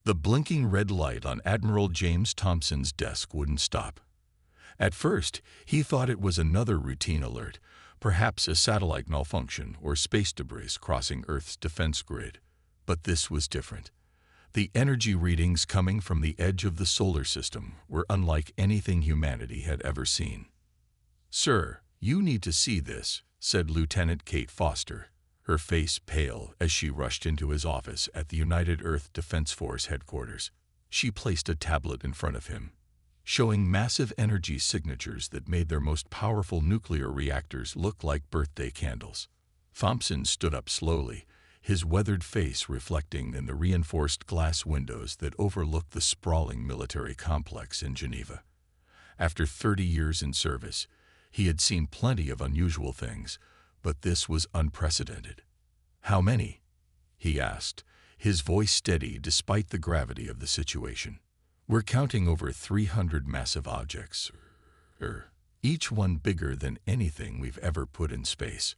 The blinking red light on Admiral James Thompson's desk wouldn't stop. At first, he thought it was another routine alert, perhaps a satellite malfunction or space debris crossing Earth's defense grid. But this was different. The energy readings coming from the edge of the solar system were unlike anything humanity had ever seen. "Sir, you need to see this," said Lieutenant Kate Foster, her face pale as she rushed into his office at the United Earth Defense Force headquarters. She placed a tablet in front of him, showing massive energy signatures that made their most powerful nuclear reactors look like birthday candles. Thompson stood up slowly, his weathered face reflecting in the reinforced glass windows that overlooked the sprawling military complex in Geneva. After 30 years in service, he had seen plenty of unusual things, but this was unprecedented. "How many?" he asked, his voice steady despite the gravity of the situation. "We're counting over 300 massive objects, each one bigger than anything we've ever put in space.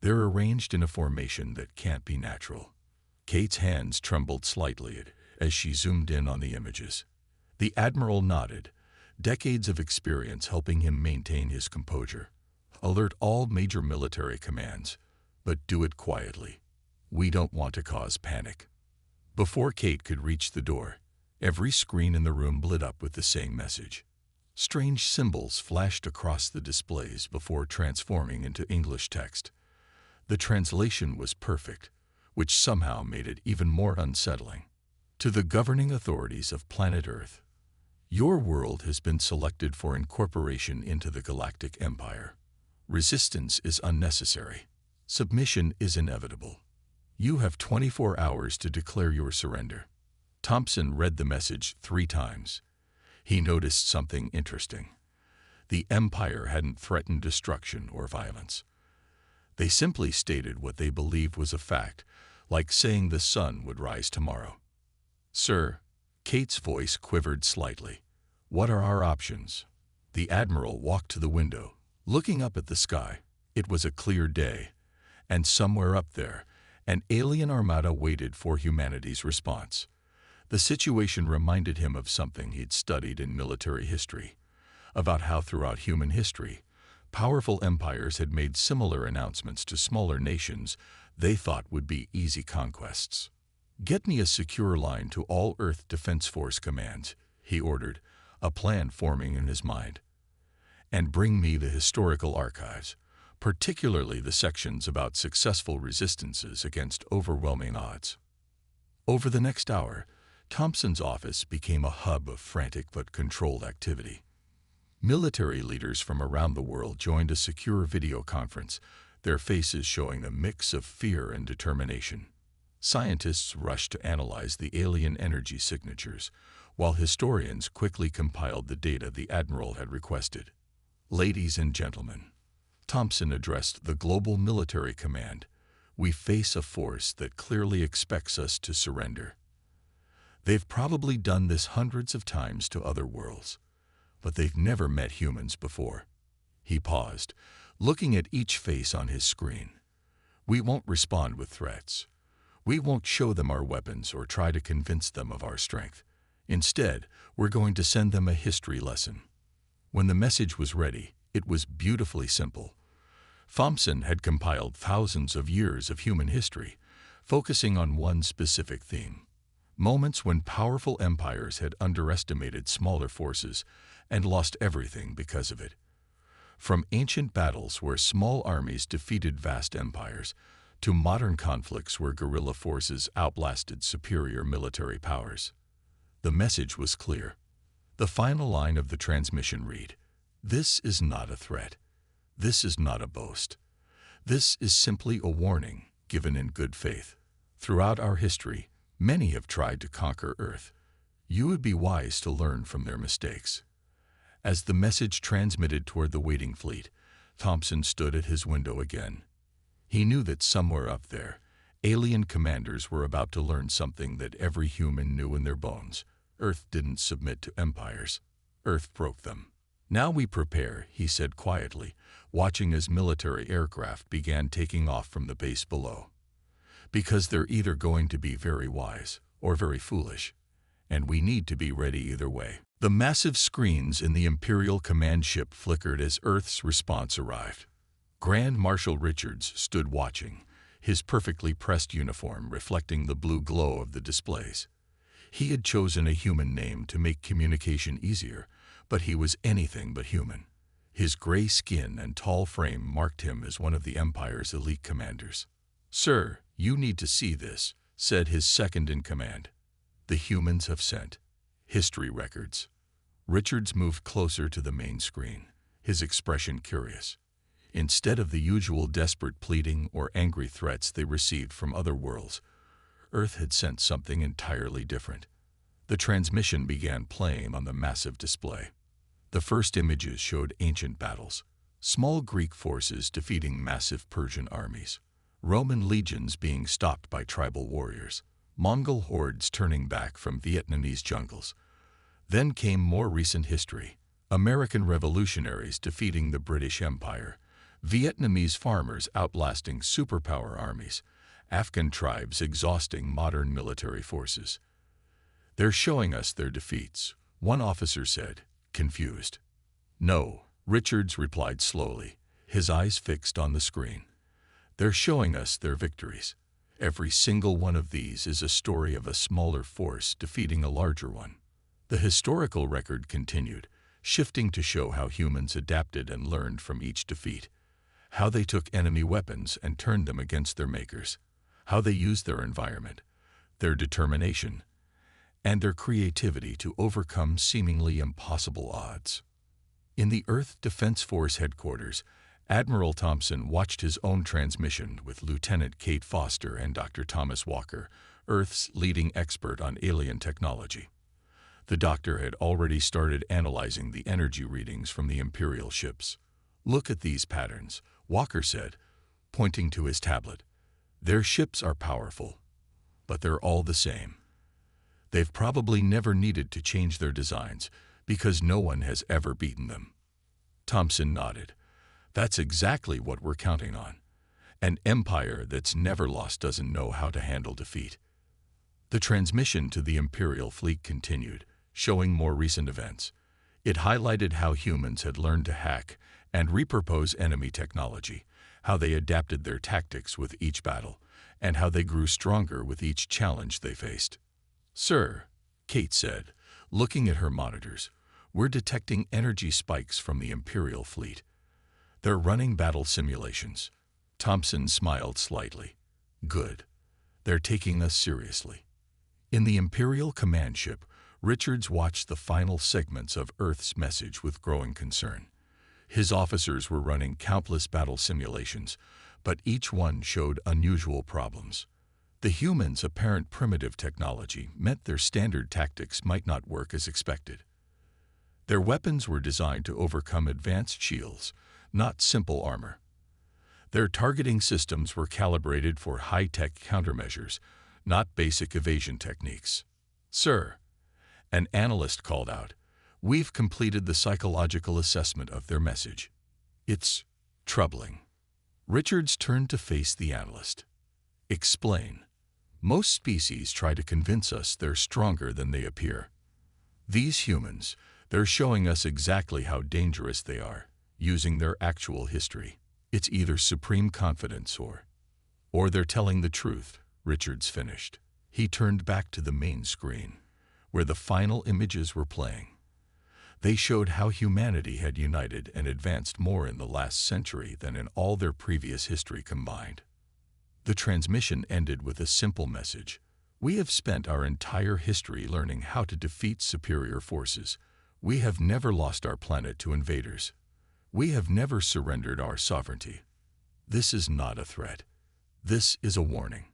They're arranged in a formation that can't be natural." Kate's hands trembled slightly as she zoomed in on the images. The Admiral nodded, decades of experience helping him maintain his composure. "Alert all major military commands, but do it quietly. We don't want to cause panic." Before Kate could reach the door, every screen in the room lit up with the same message. Strange symbols flashed across the displays before transforming into English text. The translation was perfect, which somehow made it even more unsettling. "To the governing authorities of planet Earth, your world has been selected for incorporation into the Galactic Empire. Resistance is unnecessary. Submission is inevitable. You have 24 hours to declare your surrender." Thompson read the message 3 times. He noticed something interesting. The Empire hadn't threatened destruction or violence. They simply stated what they believed was a fact, like saying the sun would rise tomorrow. "Sir," Kate's voice quivered slightly, "what are our options?" The Admiral walked to the window, looking up at the sky. It was a clear day, and somewhere up there, an alien armada waited for humanity's response. The situation reminded him of something he'd studied in military history, about how throughout human history, powerful empires had made similar announcements to smaller nations they thought would be easy conquests. "Get me a secure line to all Earth Defense Force commands," he ordered, a plan forming in his mind. "And bring me the historical archives, particularly the sections about successful resistances against overwhelming odds." Over the next hour, Thompson's office became a hub of frantic but controlled activity. Military leaders from around the world joined a secure video conference, their faces showing a mix of fear and determination. Scientists rushed to analyze the alien energy signatures, while historians quickly compiled the data the Admiral had requested. "Ladies and gentlemen," Thompson addressed the Global Military Command, "we face a force that clearly expects us to surrender. They've probably done this hundreds of times to other worlds, but they've never met humans before." He paused, looking at each face on his screen. "We won't respond with threats. We won't show them our weapons or try to convince them of our strength. Instead, we're going to send them a history lesson." When the message was ready, it was beautifully simple. Thompson had compiled thousands of years of human history, focusing on one specific theme: moments when powerful empires had underestimated smaller forces and lost everything because of it. From ancient battles where small armies defeated vast empires, to modern conflicts where guerrilla forces outlasted superior military powers. The message was clear. The final line of the transmission read, "This is not a threat. This is not a boast. This is simply a warning given in good faith. Throughout our history, many have tried to conquer Earth. You would be wise to learn from their mistakes." As the message transmitted toward the waiting fleet, Thompson stood at his window again. He knew that somewhere up there, alien commanders were about to learn something that every human knew in their bones. Earth didn't submit to empires. Earth broke them. "Now we prepare," he said quietly, watching as military aircraft began taking off from the base below. "Because they're either going to be very wise or very foolish. and we need to be ready either way. The massive screens in the Imperial command ship flickered as Earth's response arrived. Grand Marshal Richards stood watching, his perfectly pressed uniform reflecting the blue glow of the displays. He had chosen a human name to make communication easier, but he was anything but human. His gray skin and tall frame marked him as one of the Empire's elite commanders. "Sir, you need to see this," said his second-in-command. "The humans have sent history records." Richards moved closer to the main screen, his expression curious. Instead of the usual desperate pleading or angry threats they received from other worlds, Earth had sent something entirely different. The transmission began playing on the massive display. The first images showed ancient battles, small Greek forces defeating massive Persian armies, Roman legions being stopped by tribal warriors, Mongol hordes turning back from Vietnamese jungles. Then came more recent history: American revolutionaries defeating the British Empire, Vietnamese farmers outlasting superpower armies, Afghan tribes exhausting modern military forces. "They're showing us their defeats," one officer said, confused. "No," Richards replied slowly, his eyes fixed on the screen. "They're showing us their victories. Every single one of these is a story of a smaller force defeating a larger one." The historical record continued, shifting to show how humans adapted and learned from each defeat, how they took enemy weapons and turned them against their makers, how they used their environment, their determination, and their creativity to overcome seemingly impossible odds. In the Earth Defense Force headquarters, Admiral Thompson watched his own transmission with Lieutenant Kate Foster and Dr. Thomas Walker, Earth's leading expert on alien technology. The doctor had already started analyzing the energy readings from the Imperial ships. "Look at these patterns," Walker said, pointing to his tablet. "Their ships are powerful, but they're all the same. They've probably never needed to change their designs because no one has ever beaten them." Thompson nodded. "That's exactly what we're counting on. An empire that's never lost doesn't know how to handle defeat." The transmission to the Imperial fleet continued, showing more recent events. It highlighted how humans had learned to hack and repurpose enemy technology, how they adapted their tactics with each battle, and how they grew stronger with each challenge they faced. "Sir," Kate said, looking at her monitors, "we're detecting energy spikes from the Imperial fleet. They're running battle simulations." Thompson smiled slightly. "Good. They're taking us seriously." In the Imperial command ship, Richards watched the final segments of Earth's message with growing concern. His officers were running countless battle simulations, but each one showed unusual problems. The humans' apparent primitive technology meant their standard tactics might not work as expected. Their weapons were designed to overcome advanced shields, not simple armor. Their targeting systems were calibrated for high-tech countermeasures, not basic evasion techniques. "Sir," an analyst called out, "we've completed the psychological assessment of their message. It's troubling." Richards turned to face the analyst. "Explain." "Most species try to convince us they're stronger than they appear. These humans, they're showing us exactly how dangerous they are, using their actual history. It's either supreme confidence or they're telling the truth," Richards finished. He turned back to the main screen, where the final images were playing. They showed how humanity had united and advanced more in the last century than in all their previous history combined. The transmission ended with a simple message: "We have spent our entire history learning how to defeat superior forces. We have never lost our planet to invaders. We have never surrendered our sovereignty. This is not a threat. This is a warning."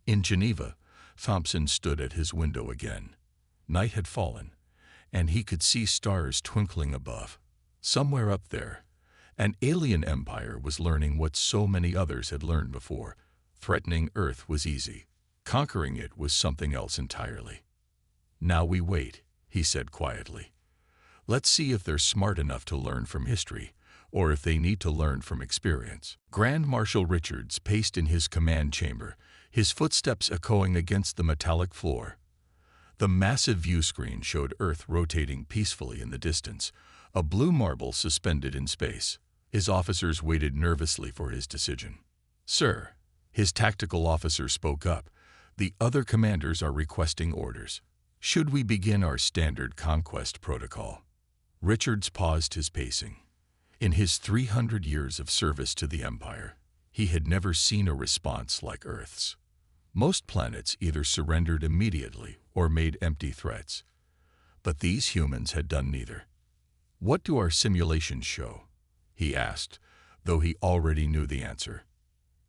In Geneva, Thompson stood at his window again. Night had fallen, and he could see stars twinkling above. Somewhere up there, an alien empire was learning what so many others had learned before. Threatening Earth was easy. Conquering it was something else entirely. "Now we wait," he said quietly. "Let's see if they're smart enough to learn from history, or if they need to learn from experience." Grand Marshal Richards paced in his command chamber, his footsteps echoing against the metallic floor. The massive view screen showed Earth rotating peacefully in the distance, a blue marble suspended in space. His officers waited nervously for his decision. "Sir," his tactical officer spoke up, "the other commanders are requesting orders. Should we begin our standard conquest protocol?" Richards paused his pacing. In his 300 years of service to the Empire, he had never seen a response like Earth's. Most planets either surrendered immediately or made empty threats. But these humans had done neither. "What do our simulations show?" he asked, though he already knew the answer.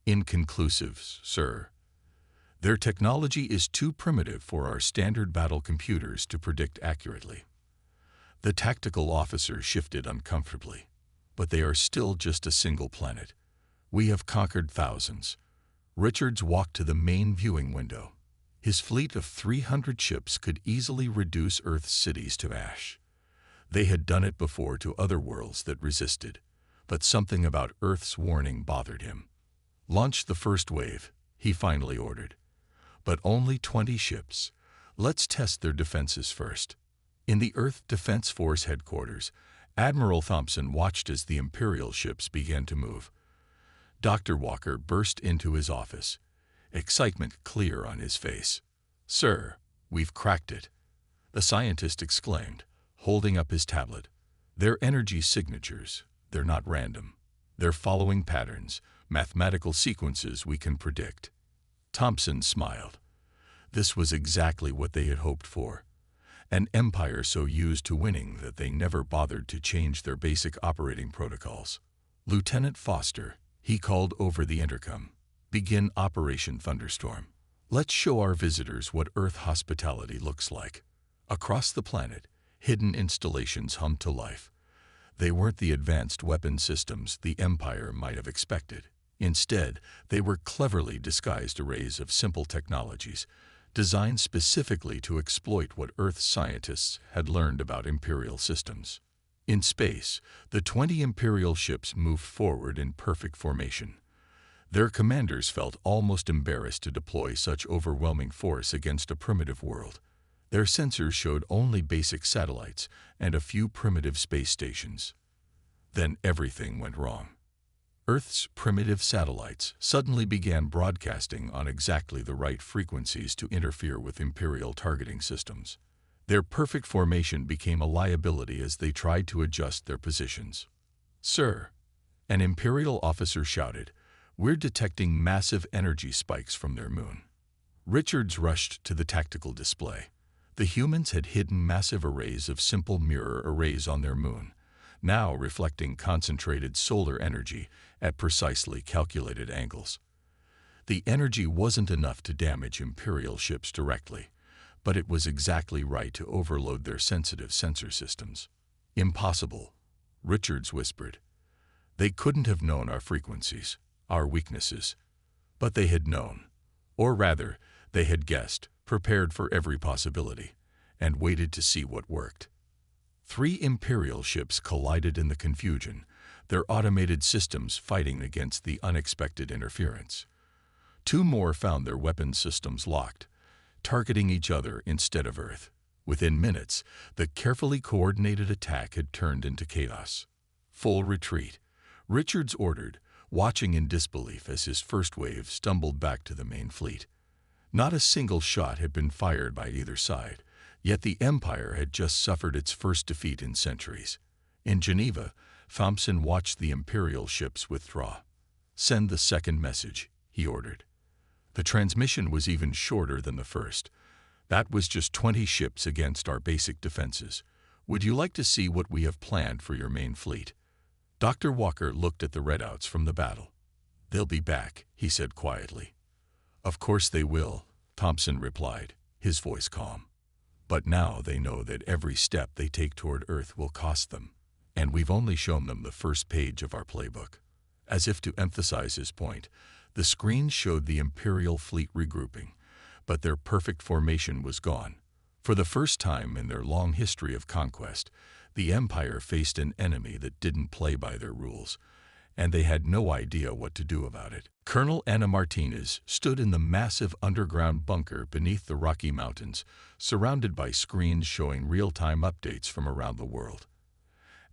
"Inconclusive, sir. Their technology is too primitive for our standard battle computers to predict accurately." The tactical officer shifted uncomfortably. "But they are still just a single planet. We have conquered thousands." Richards walked to the main viewing window. His fleet of 300 ships could easily reduce Earth's cities to ash. They had done it before to other worlds that resisted, but something about Earth's warning bothered him. "Launch the first wave," he finally ordered. "But only 20 ships. Let's test their defenses first." In the Earth Defense Force headquarters, Admiral Thompson watched as the Imperial ships began to move. Dr. Walker burst into his office, excitement clear on his face. "Sir, we've cracked it," the scientist exclaimed, holding up his tablet. "They're energy signatures. They're not random. They're following patterns, mathematical sequences we can predict." Thompson smiled. This was exactly what they had hoped for. An empire so used to winning that they never bothered to change their basic operating protocols. "Lieutenant Foster," he called over the intercom, "begin Operation Thunderstorm. Let's show our visitors what Earth hospitality looks like." Across the planet, hidden installations hummed to life. They weren't the advanced weapon systems the Empire might have expected. Instead, they were cleverly disguised arrays of simple technologies, designed specifically to exploit what Earth scientists had learned about Imperial systems. In space, the 20 Imperial ships moved forward in perfect formation. Their commanders felt almost embarrassed to deploy such overwhelming force against a primitive world. Their sensors showed only basic satellites and a few primitive space stations. Then everything went wrong. Earth's primitive satellites suddenly began broadcasting on exactly the right frequencies to interfere with Imperial targeting systems. Their perfect formation became a liability as they tried to adjust their positions. "Sir," an Imperial officer shouted, "we're detecting massive energy spikes from their moon." Richards rushed to the tactical display. The humans had hidden massive arrays of simple mirror arrays on their moon, now reflecting concentrated solar energy at precisely calculated angles. The energy wasn't enough to damage Imperial ships directly, but it was exactly right to overload their sensitive sensor systems. "Impossible," Richards whispered. "They couldn't have known our frequencies, our weaknesses. But they had known. Or rather, they had guessed, prepared for every possibility, and waited to see what worked." 3 Imperial ships collided in the confusion, their automated systems fighting against the unexpected interference. 2 more found their weapon systems locked, targeting each other instead of Earth. Within minutes, the carefully coordinated attack had turned into chaos. "Full retreat," Richards ordered, watching in disbelief as his first wave stumbled back to the main fleet. Not a single shot had been fired by either side, yet the Empire had just suffered its first defeat in centuries. In Geneva, Thompson watched the Imperial ships withdraw. "Send the second message," he ordered. The transmission was even shorter than the first. "That was just 20 ships against our basic defenses. Would you like to see what we have planned for your main fleet?" Dr. Walker looked at the readouts from the battle. "They'll be back," he said quietly. "Of course they will," Thompson replied, his voice calm. "But now they know that every step they take toward Earth will cost them, and we've only shown them the first page of our playbook." As if to emphasize his point, the screen showed the Imperial fleet regrouping, but their perfect formation was gone. For the first time in their long history of conquest, the Empire faced an enemy that didn't play by their rules, and they had no idea what to do about it. Colonel Anna Martinez stood in the massive underground bunker beneath the Rocky Mountains, surrounded by screens showing real-time updates from around the world.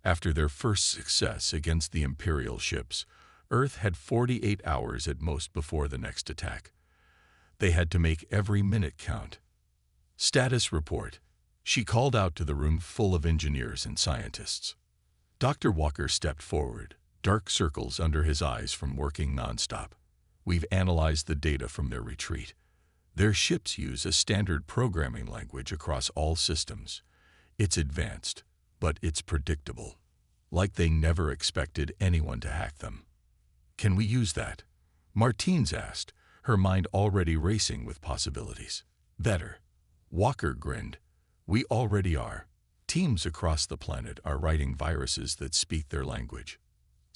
After their first success against the Imperial ships, Earth had 48 hours at most before the next attack. They had to make every minute count. Status report. She called out to the room full of engineers and scientists. Dr. Walker stepped forward, dark circles under his eyes from working nonstop. We've analyzed the data from their retreat. Their ships use a standard programming language across all systems. It's advanced, but it's predictable, like they never expected anyone to hack them. Can we use that? Martines asked, her mind already racing with possibilities. Better. Walker grinned. We already are. Teams across the planet are writing viruses that speak their language.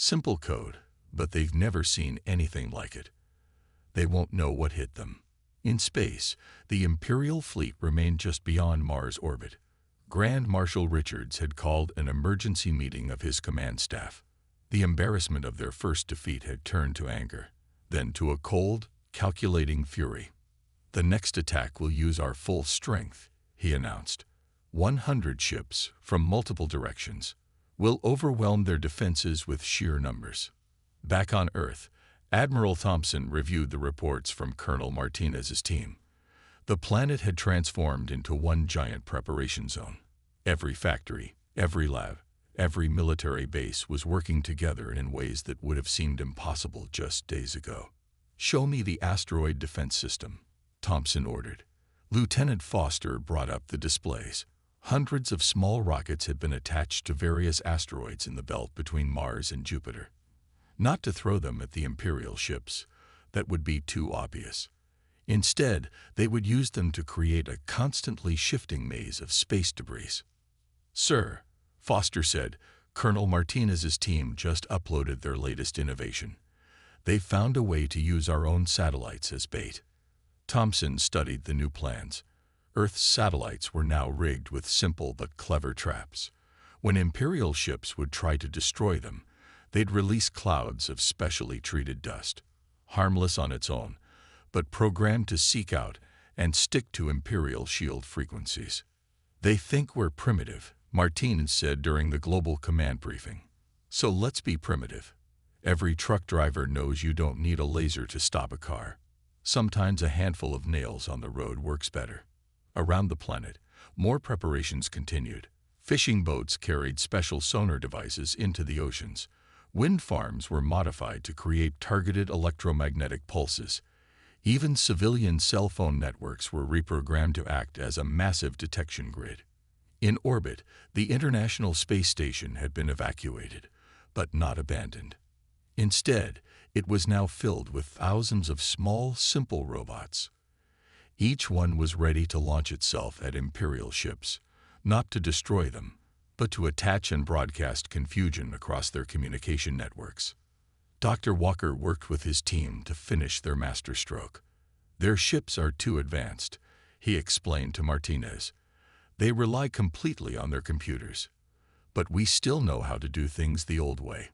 Simple code, but they've never seen anything like it. They won't know what hit them. In space, the Imperial fleet remained just beyond Mars' orbit. Grand Marshal Richards had called an emergency meeting of his command staff. The embarrassment of their first defeat had turned to anger, then to a cold, calculating fury. The next attack will use our full strength, he announced. 100 ships from multiple directions will overwhelm their defenses with sheer numbers. Back on Earth, Admiral Thompson reviewed the reports from Colonel Martinez's team. The planet had transformed into one giant preparation zone. Every factory, every lab, every military base was working together in ways that would have seemed impossible just days ago. Show me the asteroid defense system, Thompson ordered. Lieutenant Foster brought up the displays. Hundreds of small rockets had been attached to various asteroids in the belt between Mars and Jupiter. Not to throw them at the Imperial ships. That would be too obvious. Instead, they would use them to create a constantly shifting maze of space debris. Sir, Foster said, Colonel Martinez's team just uploaded their latest innovation. They found a way to use our own satellites as bait. Thompson studied the new plans. Earth's satellites were now rigged with simple but clever traps. When Imperial ships would try to destroy them, they'd release clouds of specially treated dust, harmless on its own, but programmed to seek out and stick to Imperial shield frequencies. They think we're primitive, Martinez said during the global command briefing. So let's be primitive. Every truck driver knows you don't need a laser to stop a car. Sometimes a handful of nails on the road works better. Around the planet, more preparations continued. Fishing boats carried special sonar devices into the oceans. Wind farms were modified to create targeted electromagnetic pulses. Even civilian cell phone networks were reprogrammed to act as a massive detection grid. In orbit, the International Space Station had been evacuated, but not abandoned. Instead, it was now filled with thousands of small, simple robots. Each one was ready to launch itself at Imperial ships, not to destroy them, but to attach and broadcast confusion across their communication networks. Dr. Walker worked with his team to finish their masterstroke. Their ships are too advanced, he explained to Martinez. They rely completely on their computers. But we still know how to do things the old way.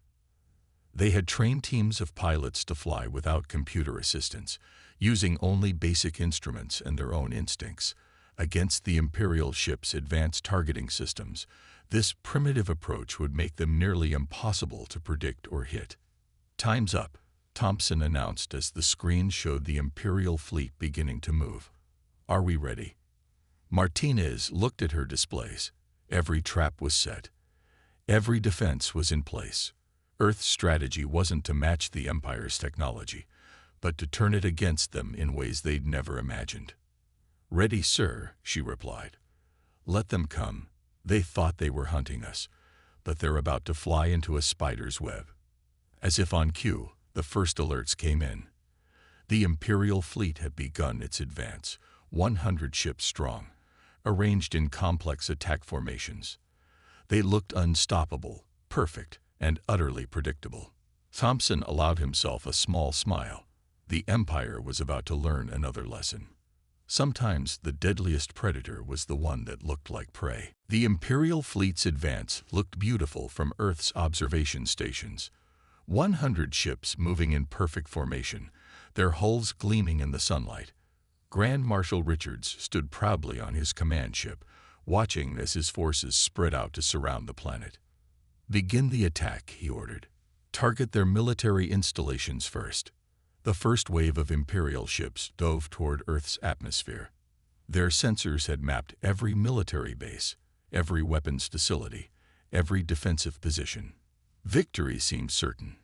They had trained teams of pilots to fly without computer assistance, using only basic instruments and their own instincts. Against the Imperial ship's advanced targeting systems, this primitive approach would make them nearly impossible to predict or hit. Time's up, Thompson announced as the screen showed the Imperial fleet beginning to move. Are we ready? Martinez looked at her displays. Every trap was set. Every defense was in place. Earth's strategy wasn't to match the Empire's technology, but to turn it against them in ways they'd never imagined. Ready, sir, she replied. Let them come. They thought they were hunting us, but they're about to fly into a spider's web. As if on cue, the first alerts came in. The Imperial fleet had begun its advance, 100 ships strong, arranged in complex attack formations. They looked unstoppable, perfect, and utterly predictable. Thompson allowed himself a small smile. The Empire was about to learn another lesson. Sometimes the deadliest predator was the one that looked like prey. The Imperial fleet's advance looked beautiful from Earth's observation stations. 100 ships moving in perfect formation, their hulls gleaming in the sunlight. Grand Marshal Richards stood proudly on his command ship, watching as his forces spread out to surround the planet. "Begin the attack," he ordered. "Target their military installations first." The first wave of Imperial ships dove toward Earth's atmosphere. Their sensors had mapped every military base, every weapons facility, every defensive position. Victory seemed certain.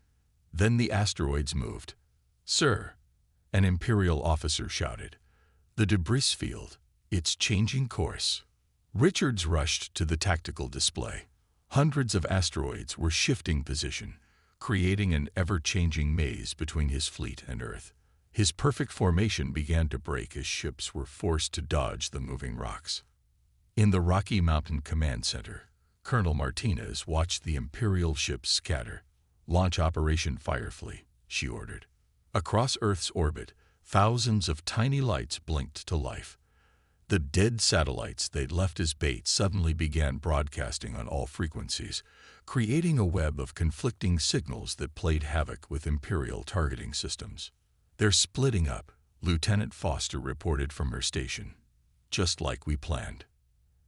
Then the asteroids moved. "Sir," an Imperial officer shouted, "the debris field, it's changing course." Richards rushed to the tactical display. Hundreds of asteroids were shifting position, creating an ever-changing maze between his fleet and Earth. His perfect formation began to break as ships were forced to dodge the moving rocks. In the Rocky Mountain Command Center, Colonel Martinez watched the Imperial ships scatter. "Launch Operation Firefly," she ordered. Across Earth's orbit, thousands of tiny lights blinked to life. The dead satellites they'd left as bait suddenly began broadcasting on all frequencies, creating a web of conflicting signals that played havoc with Imperial targeting systems. "They're splitting up," Lieutenant Foster reported from her station. "Just like we planned."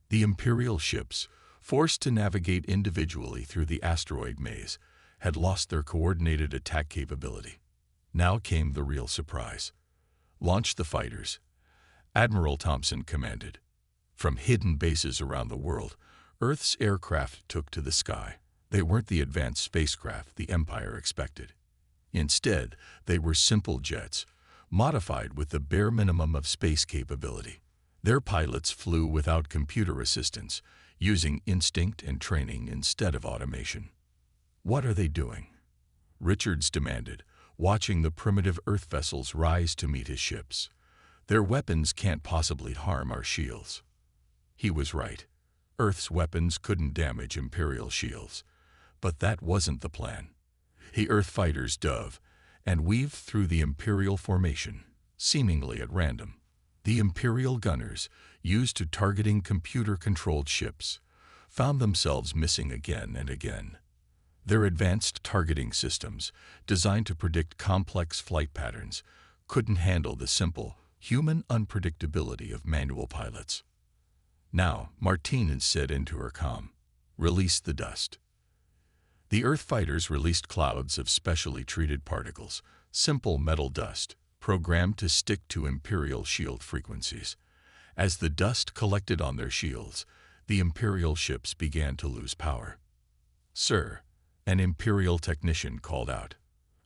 The Imperial ships, forced to navigate individually through the asteroid maze, had lost their coordinated attack capability. Now came the real surprise. "Launch the fighters," Admiral Thompson commanded. From hidden bases around the world, Earth's aircraft took to the sky. They weren't the advanced spacecraft the Empire expected. Instead, they were simple jets, modified with the bare minimum of space capability. Their pilots flew without computer assistance, using instinct and training instead of automation. "What are they doing?" Richards demanded, watching the primitive Earth vessels rise to meet his ships. "Their weapons can't possibly harm our shields." He was right. Earth's weapons couldn't damage Imperial shields. But that wasn't the plan. The Earth fighters dove and weaved through the Imperial formation, seemingly at random. The Imperial gunners, used to targeting computer-controlled ships, found themselves missing again and again. Their advanced targeting systems, designed to predict complex flight patterns, couldn't handle the simple, human unpredictability of manual pilots. "Now," Martinez said into her comm, "release the dust." The Earth fighters released clouds of specially treated particles, simple metal dust, programmed to stick to Imperial shield frequencies. As the dust collected on their shields, the Imperial ships began to lose power. "Sir," an Imperial technician called out,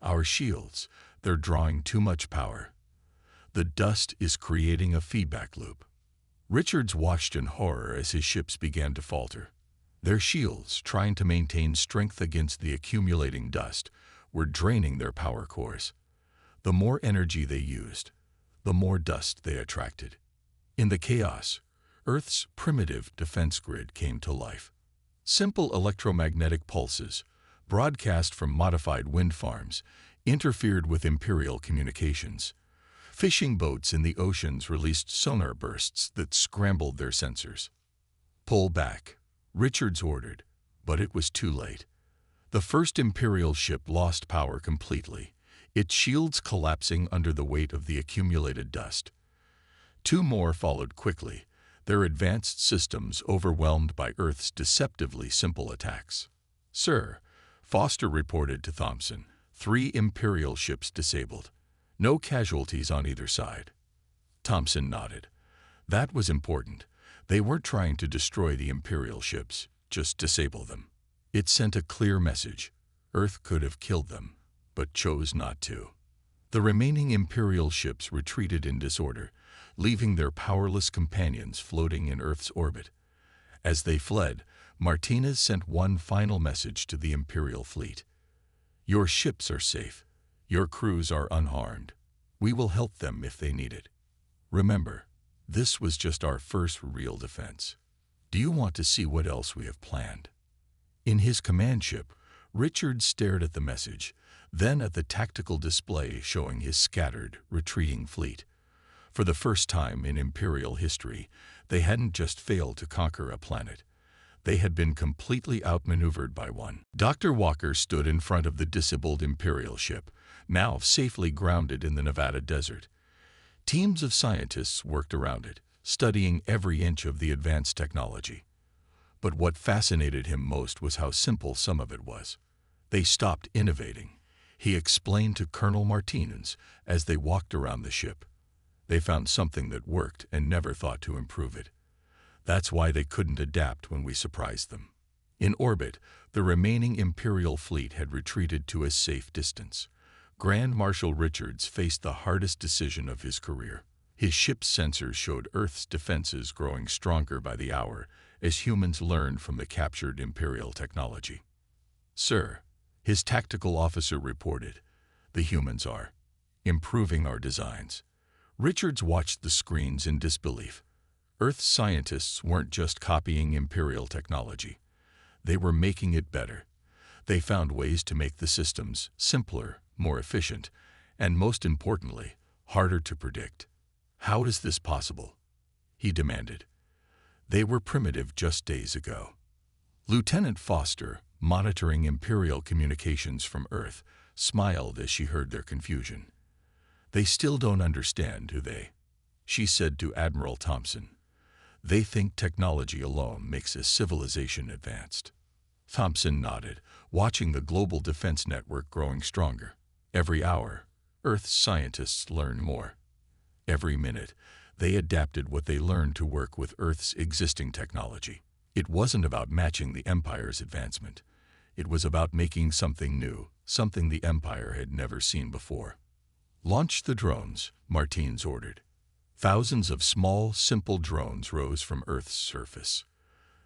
"our shields, they're drawing too much power. The dust is creating a feedback loop." Richards watched in horror as his ships began to falter. Their shields, trying to maintain strength against the accumulating dust, were draining their power cores. The more energy they used, the more dust they attracted. In the chaos, Earth's primitive defense grid came to life. Simple electromagnetic pulses, broadcast from modified wind farms, interfered with Imperial communications. Fishing boats in the oceans released sonar bursts that scrambled their sensors. "Pull back," Richards ordered, but it was too late. The first Imperial ship lost power completely, its shields collapsing under the weight of the accumulated dust. Two more followed quickly, their advanced systems overwhelmed by Earth's deceptively simple attacks. "Sir," Foster reported to Thompson, 3 Imperial ships disabled. No casualties on either side. Thompson nodded. That was important. They weren't trying to destroy the Imperial ships, just disable them. It sent a clear message. Earth could have killed them, but chose not to. The remaining Imperial ships retreated in disorder, leaving their powerless companions floating in Earth's orbit. As they fled, Martinez sent one final message to the Imperial fleet. "Your ships are safe. Your crews are unharmed. We will help them if they need it. Remember, this was just our first real defense. Do you want to see what else we have planned?" In his command ship, Richard stared at the message, then at the tactical display showing his scattered, retreating fleet. For the first time in Imperial history, they hadn't just failed to conquer a planet. They had been completely outmaneuvered by one. Dr. Walker stood in front of the disabled Imperial ship, now safely grounded in the Nevada desert. Teams of scientists worked around it, studying every inch of the advanced technology. But what fascinated him most was how simple some of it was. They stopped innovating, he explained to Colonel Martinez as they walked around the ship. They found something that worked and never thought to improve it. That's why they couldn't adapt when we surprised them. In orbit, the remaining Imperial fleet had retreated to a safe distance. Grand Marshal Richards faced the hardest decision of his career. His ship's sensors showed Earth's defenses growing stronger by the hour as humans learned from the captured Imperial technology. "Sir," his tactical officer reported, "the humans are improving our designs." Richards watched the screens in disbelief. Earth's scientists weren't just copying Imperial technology. They were making it better. They found ways to make the systems simpler, more efficient, and most importantly, harder to predict. "How is this possible?" he demanded. "They were primitive just days ago." Lieutenant Foster, monitoring Imperial communications from Earth, smiled as she heard their confusion. "They still don't understand, do they?" she said to Admiral Thompson. "They think technology alone makes a civilization advanced." Thompson nodded, watching the global defense network growing stronger. Every hour, Earth's scientists learned more. Every minute, they adapted what they learned to work with Earth's existing technology. It wasn't about matching the Empire's advancement. It was about making something new, something the Empire had never seen before. "Launch the drones," Martinez ordered. Thousands of small, simple drones rose from Earth's surface.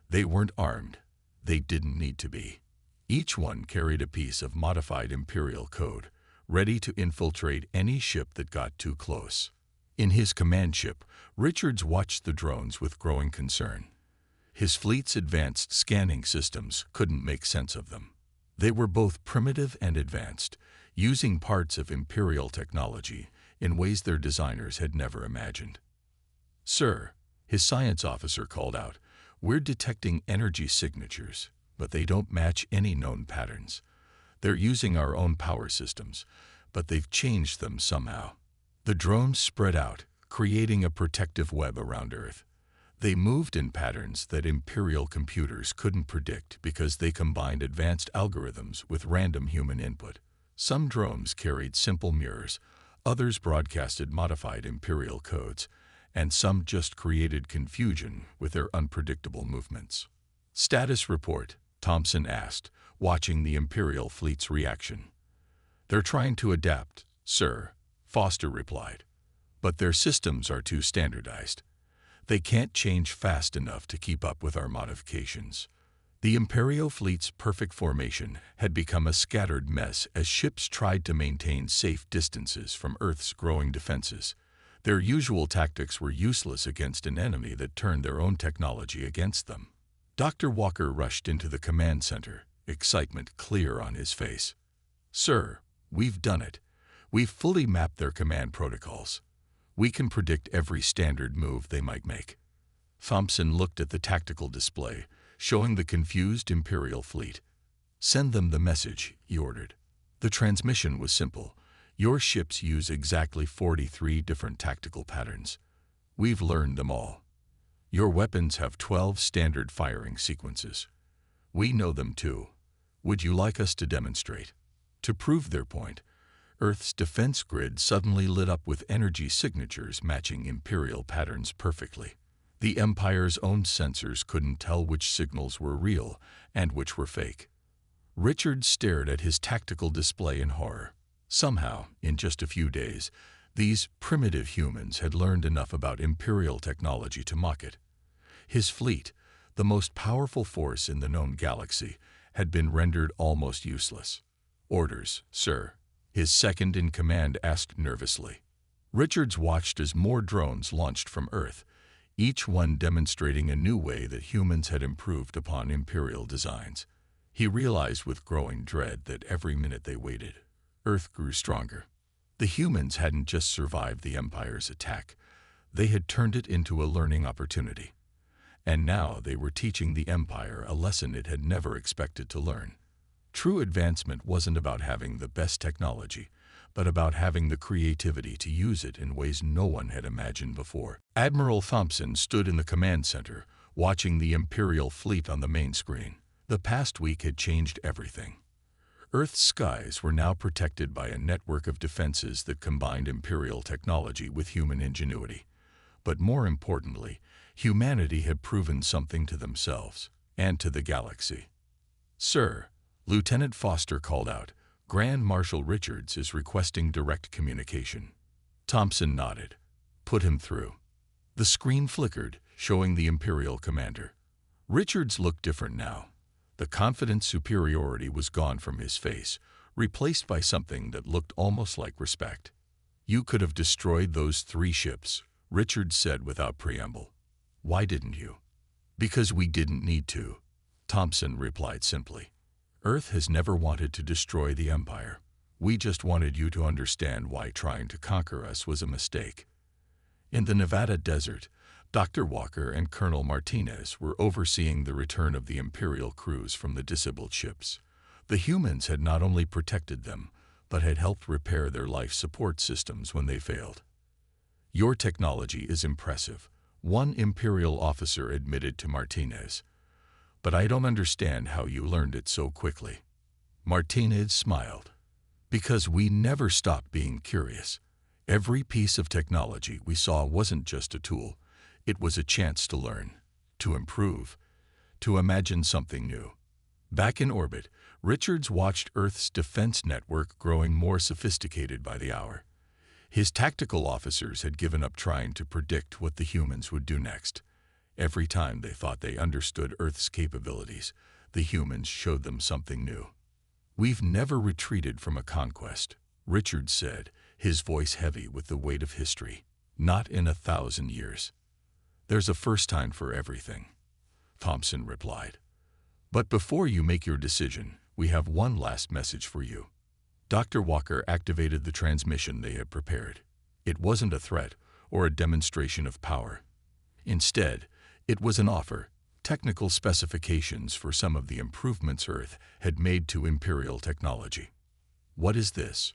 They weren't armed. They didn't need to be. Each one carried a piece of modified Imperial code, ready to infiltrate any ship that got too close. In his command ship, Richards watched the drones with growing concern. His fleet's advanced scanning systems couldn't make sense of them. They were both primitive and advanced, using parts of Imperial technology in ways their designers had never imagined. "Sir," his science officer called out, "we're detecting energy signatures, but they don't match any known patterns. They're using our own power systems, but they've changed them somehow." The drones spread out, creating a protective web around Earth. They moved in patterns that Imperial computers couldn't predict because they combined advanced algorithms with random human input. Some drones carried simple mirrors, others broadcasted modified Imperial codes, and some just created confusion with their unpredictable movements. "Status report," Thompson asked, watching the Imperial fleet's reaction. "They're trying to adapt, sir," Foster replied. "But their systems are too standardized. They can't change fast enough to keep up with our modifications." The Imperial fleet's perfect formation had become a scattered mess as ships tried to maintain safe distances from Earth's growing defenses. Their usual tactics were useless against an enemy that turned their own technology against them. Dr. Walker rushed into the command center, excitement clear on his face. "Sir, we've done it. We've fully mapped their command protocols. We can predict every standard move they might make." Thompson looked at the tactical display, showing the confused Imperial fleet. "Send them the message," he ordered. The transmission was simple. "Your ships use exactly 43 different tactical patterns. We've learned them all. Your weapons have 12 standard firing sequences. We know them too. Would you like us to demonstrate?" To prove their point, Earth's defense grid suddenly lit up with energy signatures matching Imperial patterns perfectly. The Empire's own sensors couldn't tell which signals were real and which were fake. Richard stared at his tactical display in horror. Somehow, in just a few days, these primitive humans had learned enough about Imperial technology to mock it. His fleet, the most powerful force in the known galaxy, had been rendered almost useless. "Orders, sir," his second-in-command asked nervously. Richards watched as more drones launched from Earth, each one demonstrating a new way that humans had improved upon Imperial designs. He realized with growing dread that every minute they waited, Earth grew stronger. The humans hadn't just survived the Empire's attack, they had turned it into a learning opportunity. And now they were teaching the Empire a lesson it had never expected to learn. True advancement wasn't about having the best technology, but about having the creativity to use it in ways no one had imagined before. Admiral Thompson stood in the command center, watching the Imperial fleet on the main screen. The past week had changed everything. Earth's skies were now protected by a network of defenses that combined Imperial technology with human ingenuity. But more importantly, humanity had proven something to themselves and to the galaxy. "Sir," Lieutenant Foster called out, "Grand Marshal Richards is requesting direct communication." Thompson nodded. "Put him through." The screen flickered, showing the Imperial commander. Richards looked different now. The confident superiority was gone from his face, replaced by something that looked almost like respect. "You could have destroyed those 3 ships," Richards said without preamble. "Why didn't you?" "Because we didn't need to," Thompson replied simply. "Earth has never wanted to destroy the Empire. We just wanted you to understand why trying to conquer us was a mistake." In the Nevada desert, Dr. Walker and Colonel Martinez were overseeing the return of the Imperial crews from the disabled ships. The humans had not only protected them, but had helped repair their life support systems when they failed. "Your technology is impressive," one Imperial officer admitted to Martinez. "But I don't understand how you learned it so quickly." Martinez smiled. "Because we never stopped being curious. Every piece of technology we saw wasn't just a tool. It was a chance to learn, to improve, to imagine something new." Back in orbit, Richards watched Earth's defense network growing more sophisticated by the hour. His tactical officers had given up trying to predict what the humans would do next. Every time they thought they understood Earth's capabilities, the humans showed them something new. "We've never retreated from a conquest," Richards said, his voice heavy with the weight of history. "Not in 1,000 years." "There's a first time for everything," Thompson replied. "But before you make your decision, we have one last message for you." Dr. Walker activated the transmission they had prepared. It wasn't a threat or a demonstration of power. Instead, it was an offer, technical specifications for some of the improvements Earth had made to Imperial technology. "What is this?"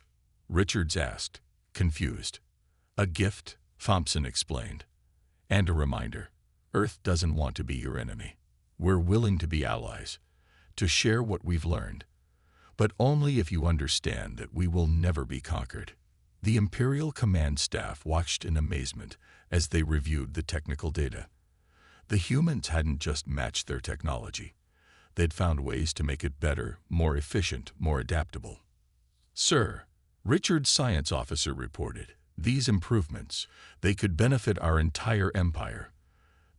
Richards asked, confused. "A gift," Thompson explained. "And a reminder, Earth doesn't want to be your enemy. We're willing to be allies, to share what we've learned. But only if you understand that we will never be conquered." The Imperial command staff watched in amazement as they reviewed the technical data. The humans hadn't just matched their technology. They'd found ways to make it better, more efficient, more adaptable. "Sir," Richard's science officer reported, "these improvements, they could benefit our entire empire.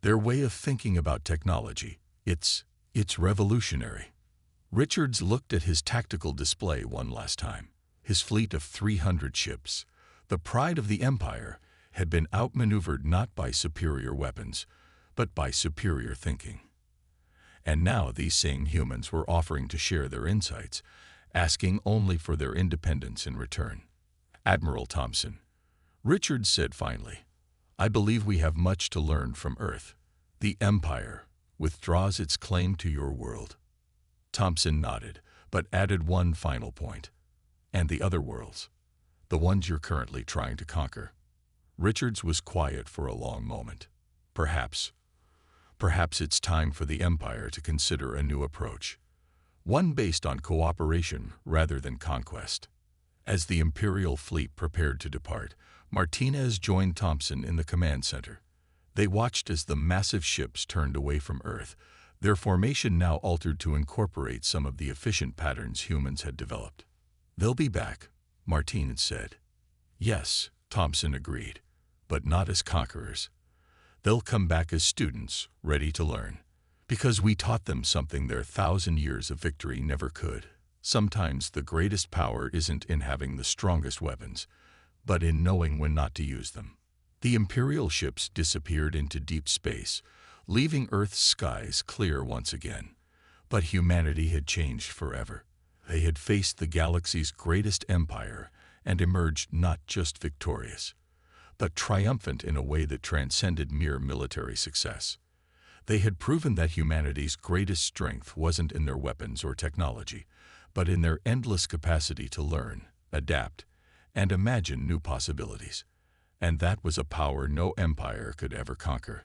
Their way of thinking about technology, it's revolutionary." Richards looked at his tactical display one last time. His fleet of 300 ships, the pride of the Empire, had been outmaneuvered not by superior weapons, but by superior thinking. And now these same humans were offering to share their insights, asking only for their independence in return. "Admiral Thompson," Richards said finally, "I believe we have much to learn from Earth. The Empire withdraws its claim to your world." Thompson nodded, but added one final point. "And the other worlds, the ones you're currently trying to conquer." Richards was quiet for a long moment. Perhaps it's time for the Empire to consider a new approach. One based on cooperation rather than conquest. As the Imperial fleet prepared to depart, Martinez joined Thompson in the command center. They watched as the massive ships turned away from Earth, their formation now altered to incorporate some of the efficient patterns humans had developed. "They'll be back," Martinez said. "Yes," Thompson agreed, "but not as conquerors. They'll come back as students, ready to learn. Because we taught them something their 1,000 years of victory never could. Sometimes the greatest power isn't in having the strongest weapons, but in knowing when not to use them." The Imperial ships disappeared into deep space, leaving Earth's skies clear once again. But humanity had changed forever. They had faced the galaxy's greatest empire and emerged not just victorious, but triumphant in a way that transcended mere military success. They had proven that humanity's greatest strength wasn't in their weapons or technology, but in their endless capacity to learn, adapt, and imagine new possibilities. And that was a power no empire could ever conquer.